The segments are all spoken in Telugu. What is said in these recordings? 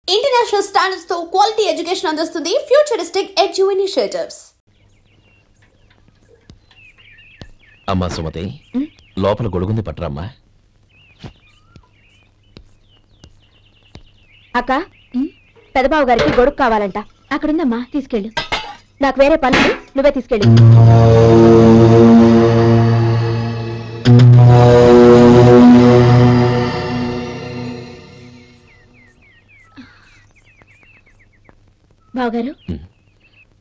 ఇంటర్నేషనల్ స్టాండర్డ్స్ తో క్వాలిటీ ఎడ్యుకేషన్ అందిస్తుంది ఫ్యూచరిస్టిక్ ఎడ్యు ఇనిషియేటివ్స్. అమ్మా సుమతి, లోపల గొడుగుంది పట్టరమ్మా. అక్క, పెదబాబు గారికి గొడుగు కావాలంట. అక్కడుందమ్మా, తీసుకెళ్ళు. నాకు వేరే పనులు, నువ్వే తీసుకెళ్ళు. బావగారు,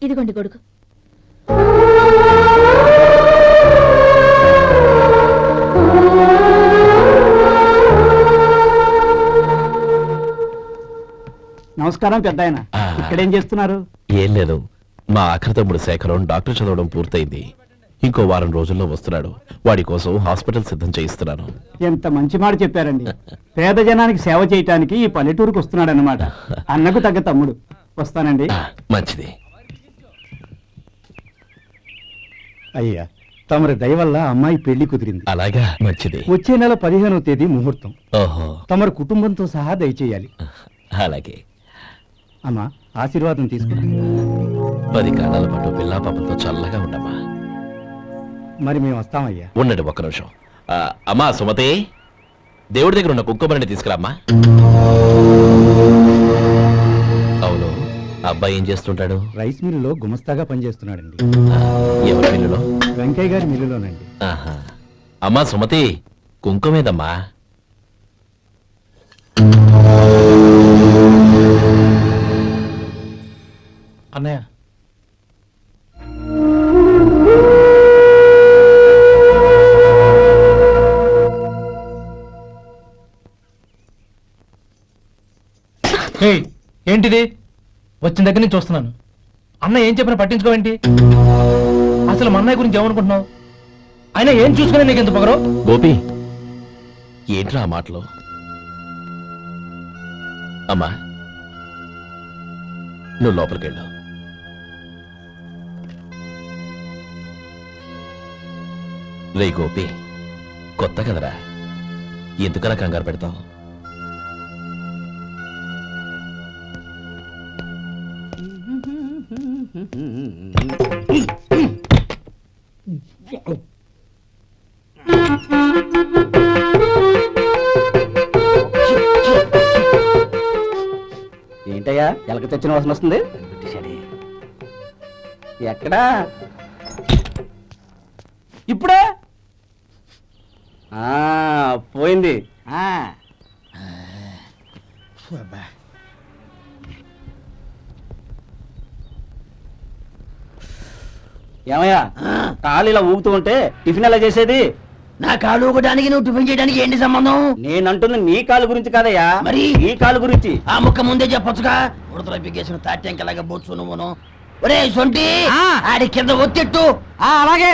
ఇదిగోండి గొడుగు. నమస్కారం పెద్దాయన. ఇక్కడేం చేస్తున్నారు? ఏం లేదు, మా ఆఖరి తమ్ముడు శేఖరం డాక్టర్ చదవడం పూర్తయింది. ఇంకో వారం రోజుల్లో వస్తున్నాడు. వాడి కోసం హాస్పిటల్ సిద్ధం చేయిస్తున్నాను. ఎంత మంచి మాట చెప్పారండి. పేద జనానికి సేవ చేయటానికి ఈ పల్లెటూరుకు వస్తున్నాడు అన్నమాట. అన్నకు తగ్గ తమ్ముడు. వస్తానండి. మంచిది. అయ్యా, తమరి దయ వల్ల అమ్మాయి పెళ్లి కుదిరింది. అలాగా, మంచిది. వచ్చే నెల 15వ తేదీ ముహూర్తం. ఓహో, తమరి కుటుంబంతో సహా దయచేయాలి. అలాగే. అమ్మా, ఆశీర్వాదం తీసుకుని 10 కాలాల పాటు పిల్లా పాపంతో చల్లగా ఉండమ్మా. మరి మేము వస్తామయ్యా. ఉండండి ఒక్క నిమిషం. అమ్మా సుమతి, దేవుడి దగ్గర ఉన్న కుక్కమరిని తీసుకురామ్మా. అవును, అబ్బాయి ఏం చేస్తుంటాడు? రైస్ మిల్లులో గుమస్తాగా పనిచేస్తున్నాడండి. ఎవరి మిల్లులో? వెంకయ్య గారి మిల్లులోనండి. ఆహా. అమ్మా సుమతి, కుంకుమేదమ్మా? అన్నయ్య, ఏంటిది? వచ్చిన దగ్గర నుంచి చూస్తున్నాను. అన్న ఏం చెప్పినా పట్టించుకోవేంటి? అసలు మా అన్నయ్య గురించి ఏమనుకుంటున్నావు? ఆయన ఏం చూసుకునే నీకు ఎంత పొగరు? గోపి, ఏంట్రా ఆ మాటలు? అమ్మా, నువ్వు లోపలికి వెళ్ళు. రే గోపి, కొత్త కదరా, ఎందుకలా కంగారు పెడతావు? ఏంటయ్యా, ఎలక తెచ్చిన వాసన వస్తుంది? ఎక్కడా? ఇప్పుడే పోయింది. ఏమయ్యా, కాలు ఇలా ఊగుతూ ఉంటే టిఫిన్ ఎలా చేసేది? నా కాలు ఊగడానికి నువ్వు టిఫిన్ చేయడానికి ఏంటి సంబంధం? నేనంటుంది నీ కాలు గురించి కాదయ్యా, మరి ఈ కాలు గురించి. ఆ ముక్క ముందే చెప్పొచ్చుగా. ఉడతలో పిగేసిన తాట్యంకలాగా బొచ్చు నువ్వును. ఒరే సొంటి, ఆడి కింద ఒత్తిట్టు. అలాగే.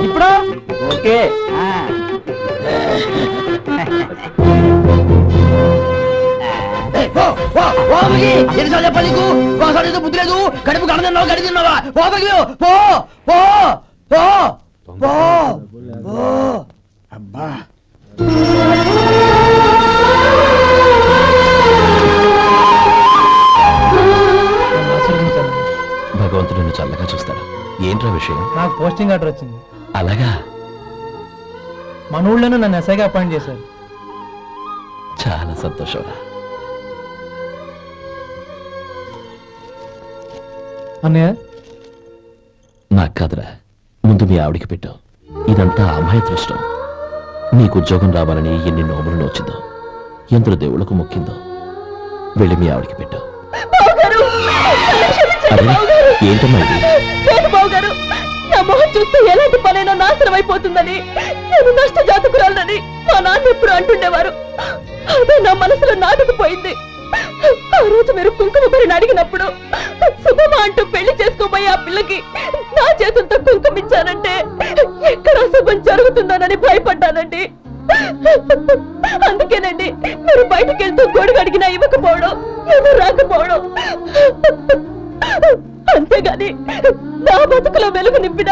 ఇప్పుడు ఓకే. ఎన్నిసార్లు చెప్పాలి నీకు? ఒకసారి ఏదో బుద్ధి లేదు. కడుపు కడదన్నావు, గడి తిన్నావా? పోపకి పో పో పో పో పో. అబ్బా, భగవంతుడు నిన్ను చల్లగా చూస్తాడు. ఏంట్రా విషయం? నాకు పోస్టింగ్ ఆర్డర్ వచ్చింది. అలాగా? మన ఊళ్ళోనూ నన్ను ఎస్ఐగా అపాయింట్ చేశారు. చాలా సంతోషంరా. అన్నయ్య, నాకు కాదురా, ముందు మీ ఆవిడికి పెట్టు. ఇదంతా అమ్మాయి దృష్టం. నీకు ఉద్యోగం రావాలని ఎన్ని నోములు నోచిందో, ఎందరు దేవుళ్లకు మొక్కిందో. వెళ్ళి మీ ఆవిడికి పెట్టు. అరే, ఏంటమ్మా ఇది? బావగారు, నా మొహం చూస్తే ఎలాంటి పనైనా నాశనం అయిపోతుందని, నేను నష్ట జాతకురాలని మా నాన్న ఎప్పుడు అంటుండేవారు. అదే నా మనసులో నాటుకుపోయింది. ఆ రోజు మీరు కుంకుమ భరిని అడిగినప్పుడు శుభమా అంటూ పెళ్లి చేసుకోబోయే ఆ పిల్లకి నా చేతులతో కుంకుమ ఇచ్చానంటే ఎక్కడ శుభం జరుగుతుందోనని భయపడ్డానండి. అందుకేనండి మీరు బయటకు వెళ్తూ గొడుగు అడిగినా ఇవ్వకపోవడం, ఎవరు రాకపోవడం. అంతేగాని నా బతుకులో వెలుగు నింపిన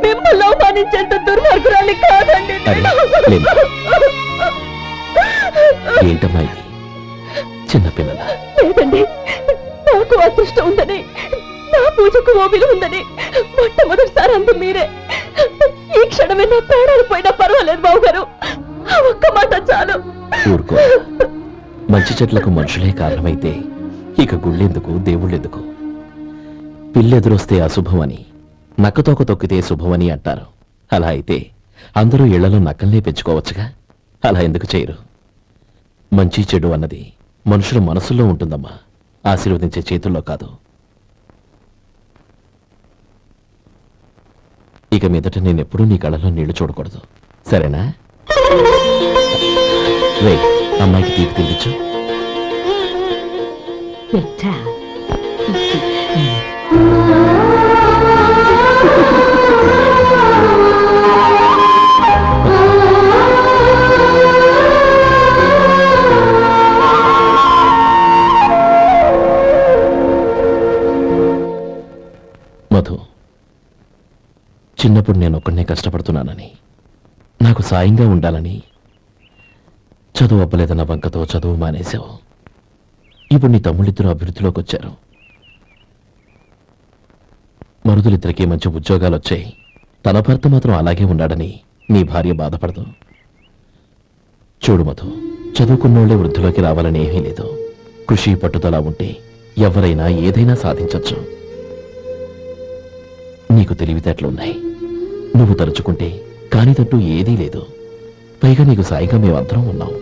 మిమ్మల్ని అవమానించేంత దుర్మార్గురాలి కాదండి అరే, లేదు. ఏంటమ్మా ఇది చిన్నపిల్లల లేదండి, నాకు అదృష్టం ఉందని, నా పూజకు ఓ విలువ ఉందని మొట్టమొదటిసారి అందు మీరే. ఈ క్షణమే నా ప్రాణాలు పోయినా పర్వాలేదు బావగారు, ఆ ఒక్క మాట చాలు. ఊరుకో. మంచి చెట్లకు మనుషులే కారణమైతే ఇక గుళ్ళెందుకు దేవుళ్ళెందుకు? పిల్లెదురొస్తే అశుభమని, నక్కతోక తొక్కితే శుభమని అంటారు. అలా అయితే అందరూ ఇళ్లలో నక్కల్నే పెంచుకోవచ్చుగా. అలా ఎందుకు చేయరు? మంచి చెడు అన్నది మనుషుల మనసుల్లో ఉంటుందమ్మా, ఆశీర్వదించే చేతుల్లో కాదు. ఇక మీదట నేనెప్పుడూ నీ కళ్ళలో నీళ్లు చూడకూడదు, సరేనా? రే, అమ్మాయికి తీపి తినిపించు. మధు, చిన్నప్పుడు నేను ఒక్కడనే కష్టపడుతున్నానని, నాకు సాయంగా ఉండాలని చదువు అవ్వలేదన్న వంకతో చదువు మానేశావు. ఇప్పుడు నీ తమ్ముళ్ళిద్దరూ అభివృద్ధిలోకి వచ్చారు. మరుదులిద్దరికీ మంచి ఉద్యోగాలు వచ్చాయి. తన భర్త మాత్రం అలాగే ఉన్నాడని నీ భార్య బాధపడదు. చూడు మధు, చదువుకున్నోళ్లే వృద్ధిలోకి రావాలని ఏమీ లేదు. కృషి పట్టుదల ఉంటే ఎవరైనా ఏదైనా సాధించొచ్చు. నీకు తెలివితేటలున్నాయి. నువ్వు తలుచుకుంటే కానిదంటూ ఏదీ లేదు. పైగా నీకు సాయిగా మేమందరం ఉన్నాం.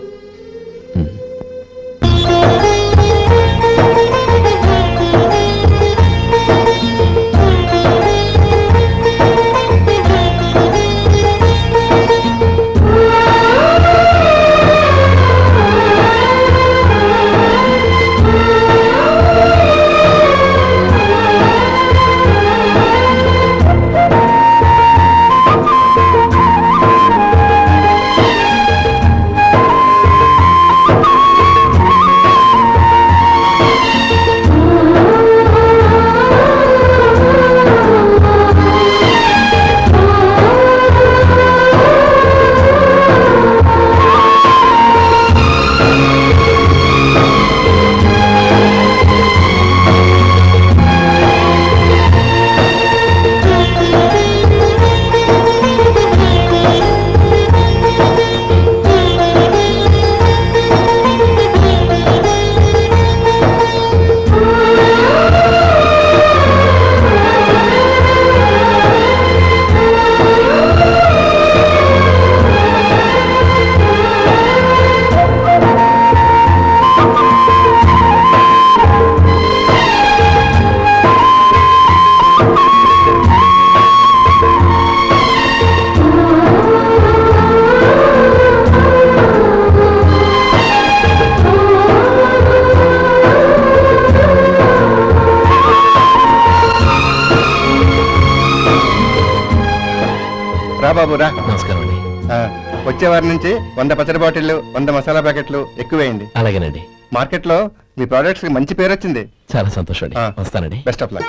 బాబు రా. నమస్కారం అండి. వచ్చే వారి నుంచి 100 పచ్చడి బాటిళ్లు 100 మసాలా ప్యాకెట్లు ఎక్కువేయండి. అలాగేనండి. మార్కెట్ లో మీ ప్రోడక్ట్స్ కి మంచి పేరు వచ్చింది. చాలా సంతోషం అండి. వస్తానండి. Best of luck.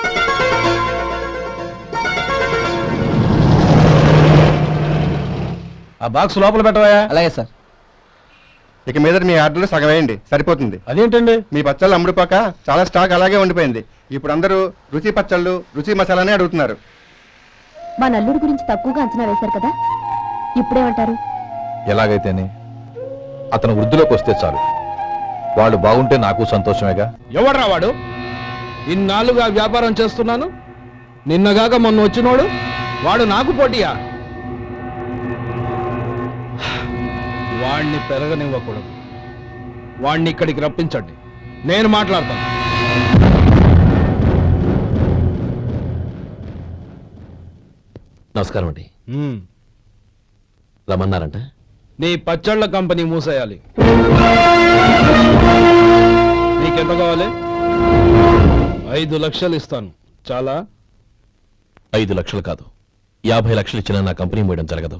ఆ బాక్స్ లోపల పెట్టవా? అలాగే సార్. ఇక మీద మీ ఆర్డర్లు సగం వేయండి, సరిపోతుంది. అదేంటండి? మీ పచ్చళ్ళు అమ్ముడుపోక చాలా స్టాక్ అలాగే ఉండిపోయింది. ఇప్పుడు అందరూ రుచి పచ్చళ్ళు రుచి మసాలానే అడుగుతున్నారు. మా నల్లుడి గురించి తక్కువగా అంచనా వేశారు కదా, ఇప్పుడేమంటారు? ఎలాగైతేనే అతను వృద్ధిలోకి వస్తే చాలు. వాళ్ళు బాగుంటే నాకు సంతోషమేగా. ఎవడ్రా వాడు? ఇన్నాళ్ళుగా వ్యాపారం చేస్తున్నాను, నిన్నగాక మొన్న వచ్చినోడు వాడు నాకు పోటీయా? వాణ్ణి పెరగనివ్వకూడదు. వాణ్ణి ఇక్కడికి రప్పించండి, నేను మాట్లాడతాను. నమస్కారం అండి. రమ్మన్నారంట? నీ పచ్చళ్ళ కంపెనీ మూసేయాలి. నీకెంత కావాలి? 5 లక్షలు ఇస్తాను. చాలా? 5 లక్షలు కాదు, 50 లక్షలు ఇచ్చినా నా కంపెనీ మూయడం జరగదు.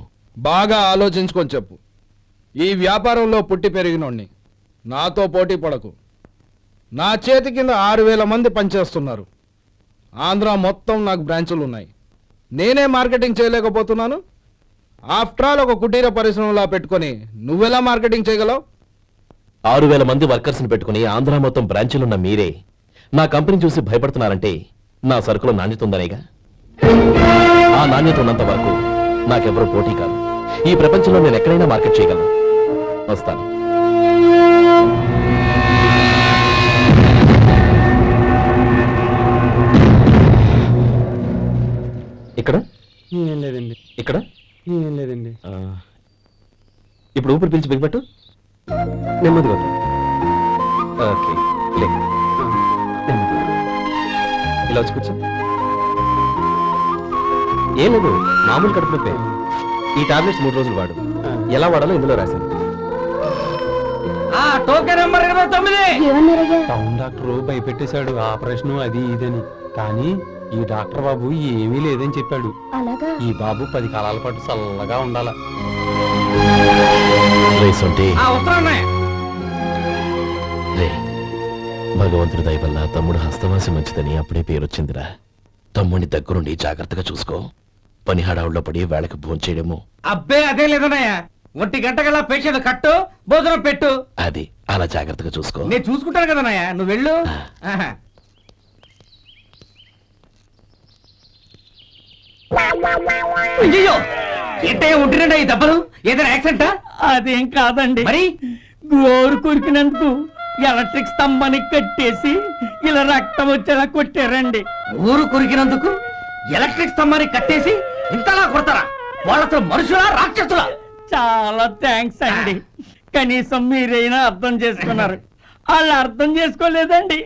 బాగా ఆలోచించుకొని చెప్పు. ఈ వ్యాపారంలో పుట్టి పెరిగినోణ్ణి, నాతో పోటీ పడకు. నా చేతి కింద 6000 మంది పనిచేస్తున్నారు. ఆంధ్ర మొత్తం నాకు బ్రాంచులు ఉన్నాయి. నేనే మార్కెటింగ్ చేయలేకపోతున్నాను. ఆఫ్టర్ ఆల్ ఒక కుటీర పరిశ్రమలా పెట్టుకొని నువ్వెలా మార్కెటింగ్ చేయగలవు? 6,000 మంది వర్కర్స్ని పెట్టుకుని ఆంధ్ర మొత్తం బ్రాంచీలున్న మీరే నా కంపెనీ చూసి భయపడుతున్నారంటే నా సరుకులో నాణ్యత ఉందనేగా. ఆ నాణ్యత ఉన్నంత వరకు నాకెవరూ పోటీ కాదు. ఈ ప్రపంచంలో నేను ఎక్కడైనా మార్కెట్ చేయగలను. వస్తాను. ఇక్కడ ఏం లేదండి, ఇక్కడ ఏం లేదండి. ఇప్పుడు ఊపిరి పీల్చి బిగ్బట్టు నెమ్మదిగా వద్దు. ఓకే లే. నెమ్మదిగా. ఇలా వచ్చి కూర్చో. ఏం లేదు, మామూలు కడుపు నొప్పే. ఈ టాబ్లెట్స్ 3 రోజులు వాడు. ఎలా వాడాలో ఇందులో రాశాను. Token number 29. ఏమన్నారయ్యా? టౌన్ డాక్టర్ భయపెట్టేశాడు, ఆపరేషన్ అది ఇదని. కానీ ఈ డాక్టర్ బాబు ఏమీ లేదని చెప్పాడు. అలాగా? ఈ బాబు 10 కాలాల పాటు చల్లగా ఉండాల. రేసుంటే వస్తున్నాయి. రే, భగవంతుడి దయ వల్ల తమ్ముడు హస్తవాసి మంచిదని అప్పుడే పేరొచ్చిందిరా. తమ్ముడిని దగ్గరుండి జాగ్రత్తగా చూసుకో. పని హడావుల్లో పడి వేళకు భోంచేయడము. అబ్బే అదే లేదన్నయ్యా. 1 గంటకల్లా పేషెంట్ కట్టు, భోజనం పెట్టు. అది అలా జాగ్రత్తగా చూసుకో. నేను చూసుకుంటాను కదన్నయ్యా, నువ్వు వెళ్ళు. ఆహా. అయ్యో, ఏంటయ్యా ఉంటున్నాడా ఈ దెబ్బలు? ఏదైనా యాక్సిడెంటా? అదేం కాదండి, మరి గోరు కొరికినందుకు ఎలక్ట్రిక్ స్తంభాన్ని కట్టేసి ఇలా రక్తం వచ్చేలా కొట్టారండి. ఊరు కొరికినందుకు ఎలక్ట్రిక్ స్తంభాన్ని కట్టేసి ఇంతలా కొడతారా? వాళ్ళతో మనుషులా రాక్షసులా? చాలా థ్యాంక్స్ అండి, కనీసం మీరైనా అర్థం చేసుకున్నారు. వాళ్ళు అర్థం చేసుకోలేదండి.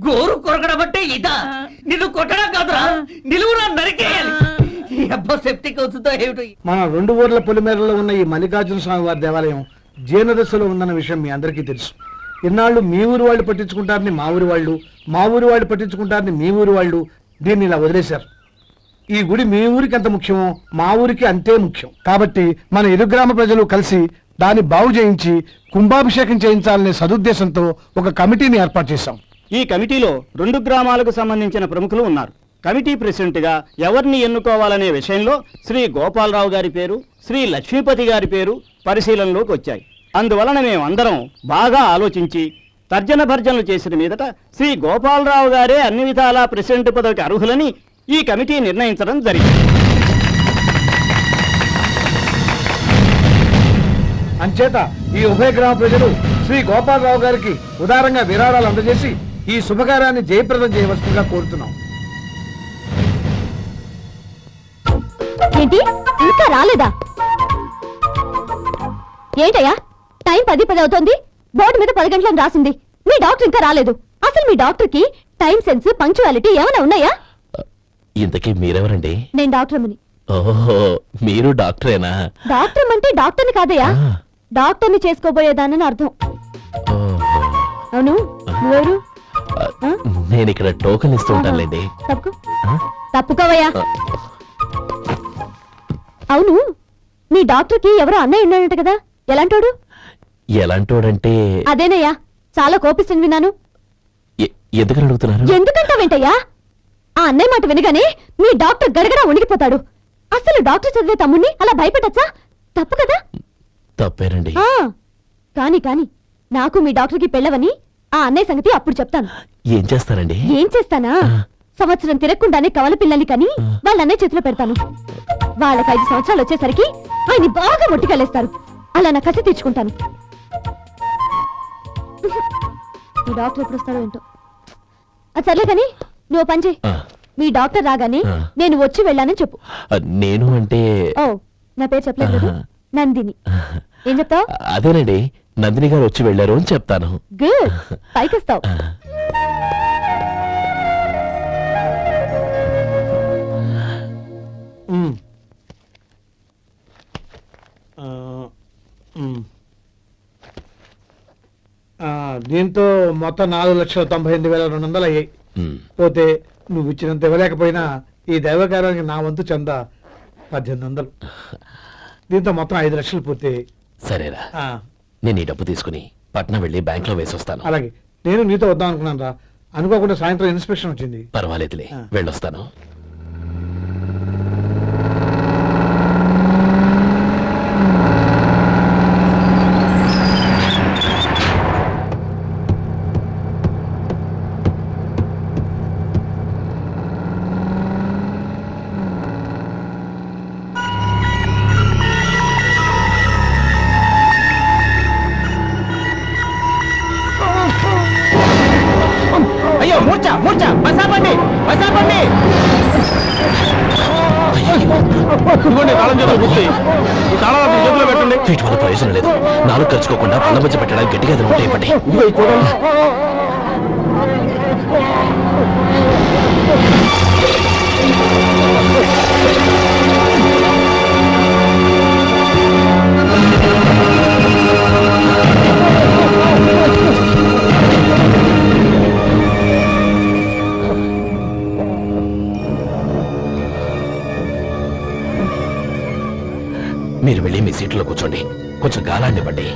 గోరు కొరకడం అంటే ఇదా? నిన్ను కొట్టడం కాదురా, నిలువురా నరికేయాలి. ఈ అబ్బా సెప్టిక్ అవుతుందో ఏమిటో. మన 2 ఊర్ల పొలిమేరలో ఉన్న ఈ మల్లికార్జున స్వామి వారి దేవాలయం జీర్ణదశలో ఉందన్న విషయం మీ అందరికీ తెలుసు. ఇన్నాళ్ళు మీ ఊరు వాళ్ళు పట్టించుకుంటారని మా ఊరి వాళ్ళు, మా ఊరి వాళ్ళు పట్టించుకుంటారని మీ ఊరి వాళ్ళు దీన్ని ఇలా వదిలేశారు. ఈ గుడి మీ ఊరికి ఎంత ముఖ్యమో మా ఊరికి అంతే ముఖ్యం. కాబట్టి మన ఇరు గ్రామ ప్రజలు కలిసి దాన్ని బాగు చేయించి కుంభాభిషేకం చేయించాలనే సదుద్దేశంతో ఒక కమిటీని ఏర్పాటు చేశాం. ఈ కమిటీలో 2 గ్రామాలకు సంబంధించిన ప్రముఖులు ఉన్నారు. కమిటీ ప్రెసిడెంట్ గా ఎవరిని ఎన్నుకోవాలనే విషయంలో శ్రీ గోపాలరావు గారి పేరు, శ్రీ లక్ష్మీపతి గారి పేరు పరిశీలనలోకి వచ్చాయి. అందువలన మేమందరం బాగా ఆలోచించి తర్జన భర్జనలు చేసిన మీదట శ్రీ గోపాలరావు గారే అన్ని విధాలా ప్రెసిడెంట్ పదవికి అర్హులని ఈ కమిటీ నిర్ణయించడం జరిగింది. అంచేత ఈ ఉభయ గ్రామ ప్రజలు శ్రీ గోపాలరావు గారికి ఉదారంగా విరాళాలు అందజేసి ఈ శుభకార్యాన్ని జయప్రదం చేయవలసిందిగా కోరుతున్నాం. ఏంటి ఇంకా రాలేదా? ఏంటయ్యా, టైం 10 అవుతోంది. బోర్డు మీద 10 గంటలను రాసింది. మీ డాక్టర్ ఇంకా రాలేదు. అసలు మీ డాక్టర్ కి టైం సెన్స్, పంక్చువాలిటీ ఏమైనా ఉన్నాయా? ఇంతకీ మీరెవరండి? నేను డాక్టర్ ముని. ఓహో, మీరు డాక్టరేనా? డాక్టర్ అంటే డాక్టర్ని కాదయ్యా, డాక్టర్ని చేసుకోబోయేదానని అర్థం. ఓహో. అవును, నువ్వెవరు? నేను ఇక్కడ టోకెన్ ఇస్తూ ఉంటానులేండి. తప్పుకో, తప్పుకోవయ్యా. అవును, మీ డాక్టర్ కి ఎవరో అన్నయ్య ఉన్నాడంట కదా, ఎలాంటోడు? ఎలాంటోడంటే అదేనయ్యా, చాలా కోపిస్తుంది విన్నాను. ఎందుకని అడుగుతున్నారు? ఎందుకంటావేంటయ్యా? ఆ అన్నయ్య మాట వినగానే మీ డాక్టర్ గడగడా ఉణిగిపోతాడు. అసలు డాక్టర్ చదివే తమ్ముణ్ణి అలా భయపెట్టచ్చా? తప్పు కదా? తప్పేనండి. కాని నాకు మీ డాక్టర్కి పెళ్ళవని ఆ అన్నయ్య సంగతి అప్పుడు చెప్తాను. ఏం చేస్తారండి? ఏం చేస్తానా? సంవత్సరం తిరగకుండానే కవల పిల్లల్ని కని వాళ్ళ అన్నయ్య చేతిలో పెడతాను. వాళ్ళకి 5 సంవత్సరాలు వచ్చేసరికి ఆయన్ని బాగా మొట్టికెళ్ళేస్తారు. అలా నా కసి తీర్చుకుంటాను. మీ డాక్టర్ ఎప్పుడు వస్తాడో ఏంటో. అది సర్లే కానీ నువ్వు పని చేయి. మీ డాక్టర్ రాగానే నేను వచ్చి వెళ్ళానని చెప్పు. నేను అంటే ఓ, నా పేరు చెప్పలేదు కదా, నందిని. ఏం చెప్తావు? అదేనండి, నందిని గారు వచ్చి వెళ్ళారు అని చెప్తాను. గుడ్, పైకొస్తావు. దీంతో మొత్తం 4,98,200 అయ్యాయి. పోతే నువ్వు ఇచ్చినంత ఇవ్వలేకపోయినా ఈ దైవకార్యానికి నా వంతు చందా 1800. దీంతో మొత్తం 5 లక్షలు పూర్తి. సరేరా, నేను ఈ డబ్బు తీసుకుని పట్నం వెళ్ళి బ్యాంక్లో వేసి వస్తాను. అలాగే, నేను నీతో వద్దాం అనుకున్నాను రా. అనుకోకుండా సాయంత్రం ఇన్స్పెక్షన్ వచ్చింది. పర్వాలేదులే, వెళ్ళొస్తాను. అయ్యో మూర్చ మూర్చ బసాపండి బసాపండి. వీటి వల్ల ప్రయోజనం లేదు. నాలుగు ఖర్చుకోకుండా పళ్ళ మధ్య పెట్టడానికి గట్టిగా ఏదైనా ఉంటే ఇవ్వండి. మీరు వెళ్ళి మీ సీట్లో కూర్చోండి, కొంచెం గాలాన్ని ఇవ్వండి.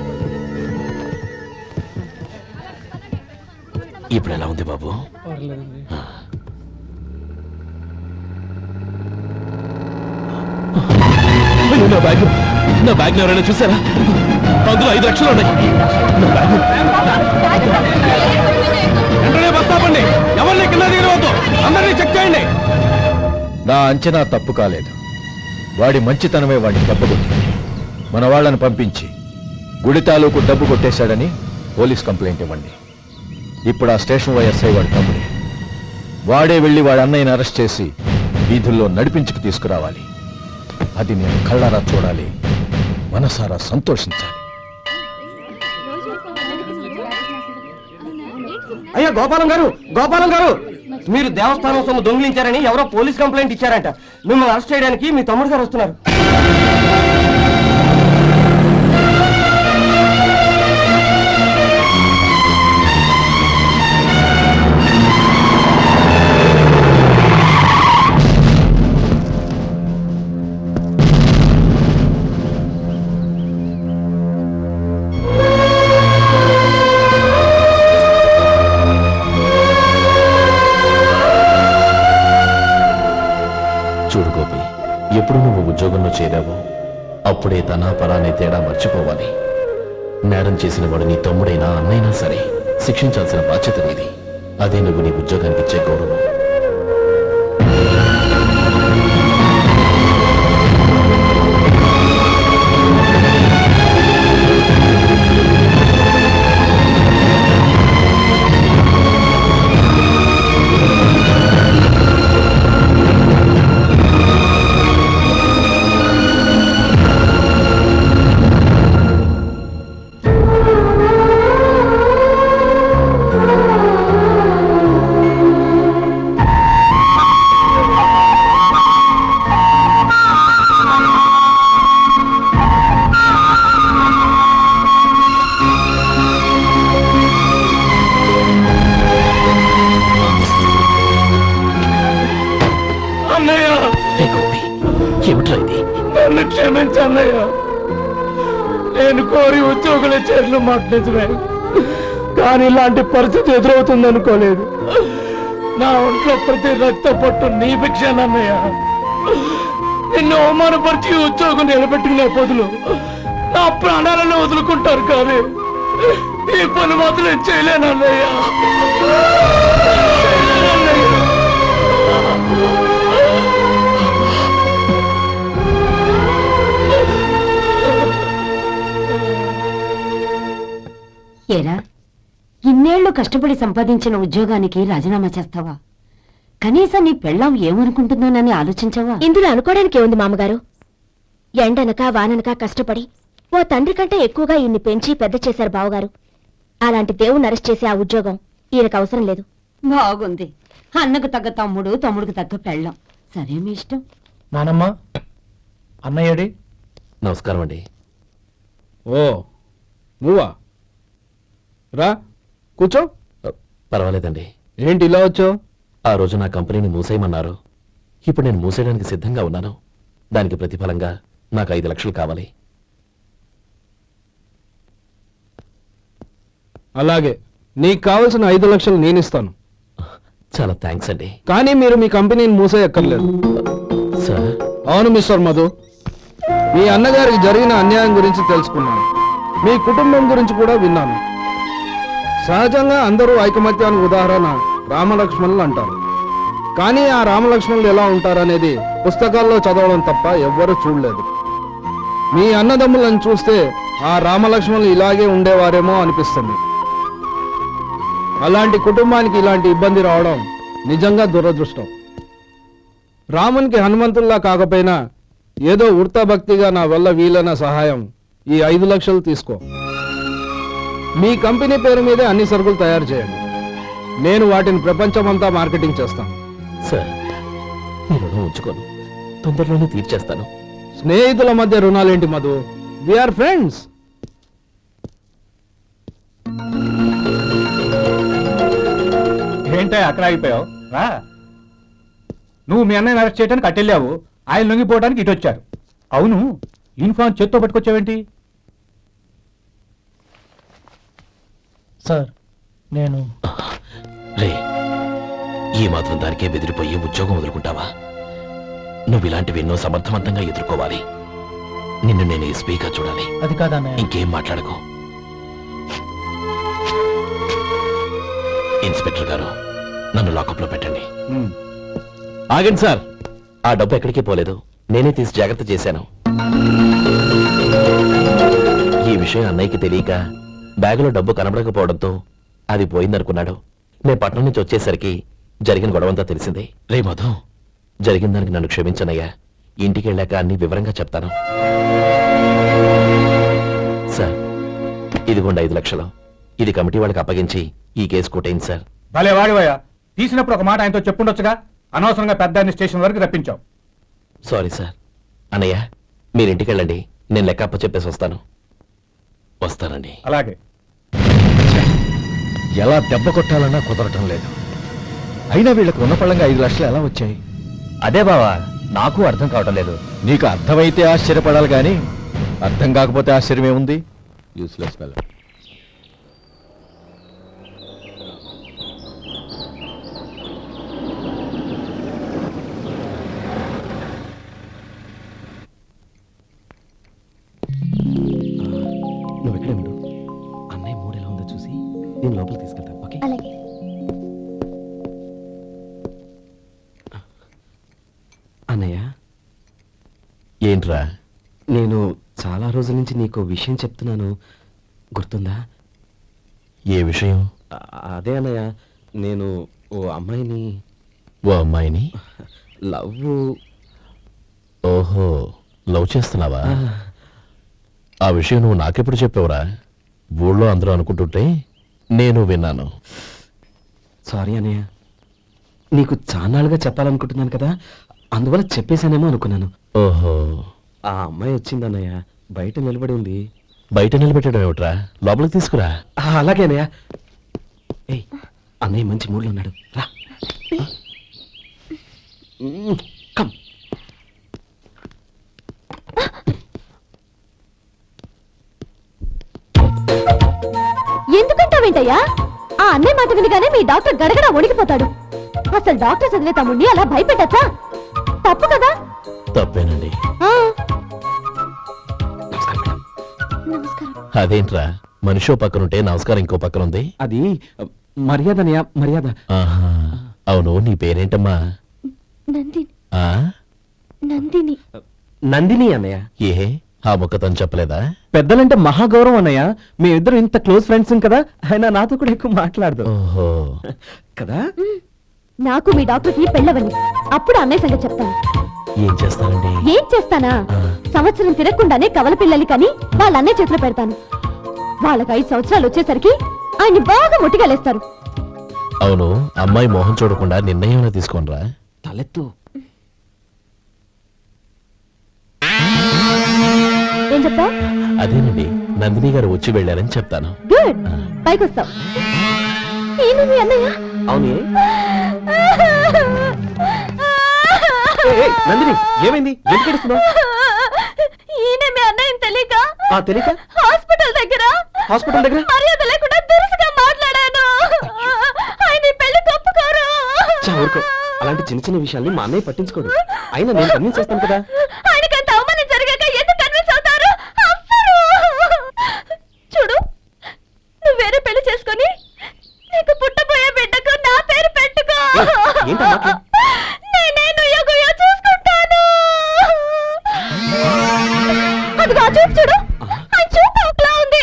ఇప్పుడు ఎలా ఉంది బాబు? ఆ. అయ్యో, నా బ్యాగ్ ఎవరైనా చూసారా? అందులో 5 లక్షలు ఉన్నాయి. నా బ్యాగ్ వెంటనే బస్ ఆపండి. ఎవరిని కింద దిగవద్దు, అందరినీ చెక్ చేయండి. నా అంచనా తప్పు కాలేదు. వాడి మంచితనమే వాడిని దెబ్బకొట్టింది. మన వాళ్ళని పంపించి గుడి తాలూకు డబ్బు కొట్టేశాడని పోలీస్ కంప్లైంట్ ఇవ్వండి. ఇప్పుడు ఆ స్టేషన్ ఎస్ఐ వాడి తమ్ముడే. వాడే వెళ్ళి వాడి అన్నయ్యని అరెస్ట్ చేసి వీధుల్లో నడిపించుకు తీసుకురావాలి. అది నేను కళ్ళారా చూడాలి, మనసారా సంతోషించాలి. అయ్యా గోపాలం గారు, గోపాలం గారు, మీరు దేవస్థానం సొమ్ము దొంగిలించారని ఎవరో పోలీస్ కంప్లైంట్ ఇచ్చారంట. మిమ్మల్ని అరెస్ట్ చేయడానికి మీ తమ్ముడు గారు వస్తున్నారు. చూడు గోపి, ఎప్పుడు నువ్వు ఉద్యోగంలో చేరావో అప్పుడే తన పరానే తేడా మర్చిపోవాలి. నేరం చేసిన వాడు నీ తమ్ముడైనా అన్నైనా సరే శిక్షించాల్సిన బాధ్యత నీది. అదే నువ్వు నీ ఉద్యోగానికి ఇచ్చే గౌరవం. ఏమిట్రా ఇది? నన్ను క్షమించన్నయ్య. నేను కోరి ఉద్యోగుల చేతులు మాట్లాడుతున్నాయి, కానీ ఇలాంటి పరిస్థితి ఎదురవుతుంది అనుకోలేదు. నా ఒంట్లో ప్రతి రక్త పట్టు నీ భిక్షానన్నయ్య. నిన్ను అవమానపరిచి ఉద్యోగం నిలబెట్టుకునే బదులు నా ప్రాణాలను వదులుకుంటారు, కానీ ఈ పని మాత్రం చేయలేనన్నయ్య. ఏరా, ఇన్నేళ్లు కష్టపడి సంపాదించిన ఉద్యోగానికి రాజీనామా చేస్తావా? కనీసం నీ పెళ్ళాం ఏమనుకుంటుందోనని ఆలోచించావా? ఇందులో అనుకోవడానికి ఏముంది మామగారు? ఎండనక వాననక కష్టపడి ఓ తండ్రి కంటే ఎక్కువగా ఈయన్ని పెంచి పెద్ద చేశారు బావగారు. అలాంటి దేవుణ్ణి అరెస్ట్ చేసే ఆ ఉద్యోగం ఈయనకు అవసరం లేదు. బాగుంది. అన్నకు తగ్గ తమ్ముడు, తమ్ముడికి తగ్గ పెళ్ళాం. సరే, మీ ఇష్టం. నానమ్మ, అన్నయ్యడి. నమస్కారం అండి. ఓ నువ్వా? రా కూర్చో. పర్వాలేదండి. ఏంటి ఇలా వచ్చావు? ఆ రోజు నా కంపెనీని మూసేయమన్నారు. ఇప్పుడు నేను మూసేయడానికి సిద్ధంగా ఉన్నాను. దానికి ప్రతిఫలంగా నాకు 5 లక్షలు కావాలి. అలాగే నీకు కావాల్సిన 5 లక్షలు నేను ఇస్తాను, చాలా థ్యాంక్స్ అండి. కానీ మీరు మీ కంపెనీని మూసేయక్కర్లేదు. సార్, అవును మిస్టర్ మధు, మీ అన్నగారికి జరిగిన అన్యాయం గురించి తెలుసుకున్నాను, మీ కుటుంబం గురించి కూడా విన్నాను. సహజంగా అందరూ ఐకమత్యానికి ఉదాహరణ రామలక్ష్మణులు అంటారు. కానీ ఆ రామలక్ష్మణులు ఎలా ఉంటారనేది పుస్తకాల్లో చదవడం తప్ప ఎవ్వరూ చూడలేదు. మీ అన్నదమ్ములను చూస్తే ఆ రామలక్ష్మణులు ఇలాగే ఉండేవారేమో అనిపిస్తుంది. అలాంటి కుటుంబానికి ఇలాంటి ఇబ్బంది రావడం నిజంగా దురదృష్టం. రామునికి హనుమంతుల్లా కాకపోయినా ఏదో ఉడతా భక్తిగా నా వల్ల వీలైన సహాయం ఈ 5 లక్షలు తీసుకో. మీ కంపెనీ పేరు మీదే అన్ని సరుకులు తయారు చేయండి, నేను వాటిని ప్రపంచమంతా మార్కెటింగ్ చేస్తాను. సార్, ఈ రుణం ఉంచుకోను, తొందరలోనే తీర్చేస్తాను. స్నేహితుల మధ్య రుణాలేంటి మధు, వీఆర్ ఫ్రెండ్స్. ఏంటో అక్కడ ఆగిపోయావు రా. నువ్వు మీ అన్నయ్యని అరెస్ట్ చేయడానికి అట్టెళ్ళావు, ఆయన లొంగిపోవడానికి ఇటు వచ్చారు. అవును, యూనిఫామ్ చేత్తో పట్టుకొచ్చావేంటి? సార్ నేను రే, ఈ మాత్రం దానికే బెదిరిపోయి ఉద్యోగం వదులుకుంటావా? నువ్వు ఇలాంటివి ఎన్నో సమర్థవంతంగా ఎదుర్కోవాలి. నిన్ను నేను ఎస్పీగా చూడాలి. అది కాదన్నయ్య. ఇంకేం మాట్లాడకు. ఇన్స్పెక్టర్ గారు, నన్ను లాకప్లో పెట్టండి. ఆగండి సార్, ఆ డబ్బు ఎక్కడికి పోలేదు, నేనే తీసి జాగ్రత్త చేశాను. ఈ విషయం అన్నయ్యకి తెలియక బ్యాగులో డబ్బు కనబడకపోవడంతో అది పోయిందనుకున్నాడు. నేను పట్నం నుంచి వచ్చేసరికి జరిగిన గొడవంతా తెలిసింది. రే మధు, జరిగిన దానికి నన్ను క్షమించనయ్యా. ఇంటికి వెళ్ళాక అన్ని వివరంగా చెప్తాను. సార్, ఇదిగోండి 5 లక్షలు. ఇది కమిటీ వాళ్ళకి అప్పగించి ఈ కేసు కొట్టేయండి సార్. భలే వాడివయ్యా, తీసినప్పుడు ఒక మాట ఆయనతో చెప్పుండొచ్చుగా. అనవసరంగా పెద్ద స్టేషన్ వరకు రప్పించావు. Sorry sir. అన్నయ్య, మీరు ఇంటికి వెళ్ళండి, నేను లెక్క అప్ప చెప్పేసి వస్తాను. వస్తానండి. అలాగే. ఎలా దెబ్బ కొట్టాలన్నా కుదరటం లేదు. అయినా వీళ్ళకు ఉన్నపళ్ళంగా 5 లక్షలు ఎలా వచ్చాయి? అదే బావా, నాకు అర్థం కావటం లేదు. నీకు అర్థమైతే ఆశ్చర్యపడాలి కానీ అర్థం కాకపోతే ఆశ్చర్యం ఏముంది? Useless fellow. నువ్వు ఎక్కడే ఉండు, అన్నయ్య మూడు ఎలా ఉందో చూసి నేను లోపలికి తీసుకెళ్తాను. ఓకే? అలాగే. అన్నయ్య, ఏంట్రా? నేను చాలా రోజుల నుంచి నీకు విషయం చెప్తున్నాను, గుర్తుందా? ఏ విషయం? అదే అన్నయ్య, నేను ఓ అమ్మాయిని ఓ అమ్మాయిని లవ్. ఓహో, లవ్ చేస్తున్నావా? ఆ విషయం నువ్వు నాకెప్పుడు చెప్పావురా? ఊళ్ళో అందరూ అనుకుంటుంటే నేను విన్నాను. సారీ అన్నయ్య, నీకు చాన్నాళ్ళుగా చెప్పాలనుకుంటున్నాను కదా, అందువల్ల చెప్పేశానేమో అనుకున్నాను. ఓహో, ఆ అమ్మాయి వచ్చింది అన్నయ్య, బయట నిలబడి ఉంది. బయట నిలబెట్టడం ఏమిట్రా? లోపలికి తీసుకురా. అలాగే అన్నయ్య. ఏయ్, అన్నయ్య మంచి మూడ్లో ఉన్నాడు, రా. కమ్. ఎందుకంటావేంటయ్యా? ఆ అన్నయ్య మాట వినగానే మీ డాక్టర్ గడగడ వణికిపోతాడు. అసలు డాక్టర్ చదివే తమ్ముడిని అలా భయపెట్టచ్చా? తప్పు కదా? తప్పేనండి. ఆ. నమస్కారం మేడం. నమస్కారం. అదేంట్రా, మనిషో పక్కనుంటే నమస్కారం ఇంకో పక్కన ఉంది? అది మర్యాద అన్నయ్య, మర్యాద. ఆహా, అవును, నీ పేరేంటమ్మా? నందిని. ఆ? నందిని. నందిని అన్నయ్య. ఏ, ఆ ముక్క తను చెప్పలేదా? పెద్దలంటే మహాగౌరవం అన్నయ్య, మేమిద్దరు ఇంత క్లోజ్ ఫ్రెండ్స్ కదా, ఆయన నాతో కూడా ఎక్కువ మాట్లాడదు ఓహో, కదా. నాకు మీ డాక్టర్కి పెళ్ళవని అప్పుడు అన్నయ్య సంగతి చెప్తాను. ఏం చేస్తానండి? ఏం చేస్తానా? సంవత్సరం తిరగకుండానే కవల పిల్లలు కని వాళ్ళ అన్నయ్య చేతిలో పెడతాను. వాళ్ళకి 5 సంవత్సరాలు వచ్చేసరికి ఆయన్ని బాగా ముట్టిగలేస్తారు. అవును, అమ్మాయి మోహం చూడకుండా నిర్ణయం తీసుకోనరా? తలెత్తు. ఏం చెప్తావు? అదేనండి, నందిని గారు వచ్చి వెళ్ళారని చెప్తాను. గుడ్, పైకొస్తావు. నేను మీ అన్నయ్య. అవును. నందిని, ఏమైంది? ఎందుకు ఏడుస్తున్నావు? ఈయన మీ అన్నయ్యని తెలియక తెలియక హాస్పిటల్ దగ్గర హాస్పిటల్ దగ్గర మర్యాద లేకుండా దురుసుగా ఊరుకో అలాంటి చిన్న చిన్న విషయాల్ని మా అన్నయ్య పట్టించుకోడు అయినా నేను కన్విన్స్ చేస్తాను కదా. ఆయనకంత అవమానం జరిగాక ఎందుకు కన్విన్స్ అవుతారు? అవ్వరు. చూడు, నువ్వు వేరే పెళ్లి చేసుకొని నీకు పుట్టబోయే బిడ్డకు నా పేరు పెట్టుకో. ఏంటా మాటలు? నేనే నుయ్యగుయ్య చూసుకుంటాను. అదిగో ఆ చూపు చూడు, ఆ చూపు ఒకలా ఉంది.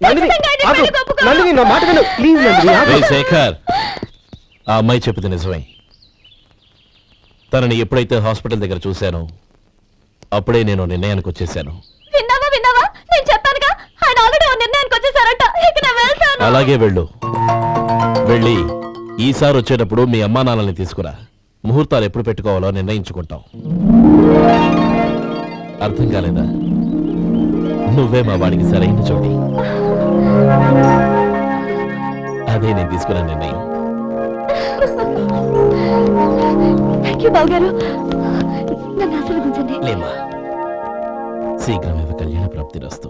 నందిని ఖచ్చితంగా ఆయన ఆగు. పెళ్లికి ఒప్పుకో. నందిని నా మాట విను ప్లీజ్ నందిని ఆగు. రేయ్ శేఖర్, ఆ అమ్మాయి చెప్పింది నిజమే. తనని ఎప్పుడైతే హాస్పిటల్ దగ్గర చూశానో అప్పుడే నేను నిర్ణయానికి వచ్చేసాను. విన్నావా విన్నావా, నేను చెప్పానుగా ఆయన ఆల్రెడీ ఓ నిర్ణయానికి వచ్చేసారట. ఇక నేను వెళ్తాను. అలాగే వెళ్ళు. వెళ్ళి ఈసారి వచ్చేటప్పుడు మీ అమ్మా నాన్నల్ని తీసుకురా. ముహూర్తాలు ఎప్పుడు పెట్టుకోవాలో నిర్ణయించుకుంటాం. అర్థం కాలేదా? నువ్వే మా వాడికి సరైన చోటి. అదే నేను తీసుకున్న నిర్ణయం. థ్యాంక్ యూ బావగారు, నన్ను ఆశీర్వదించండి. లేమా, శీఘ్రమేవ కళ్యాణ ప్రాప్తిరస్తు.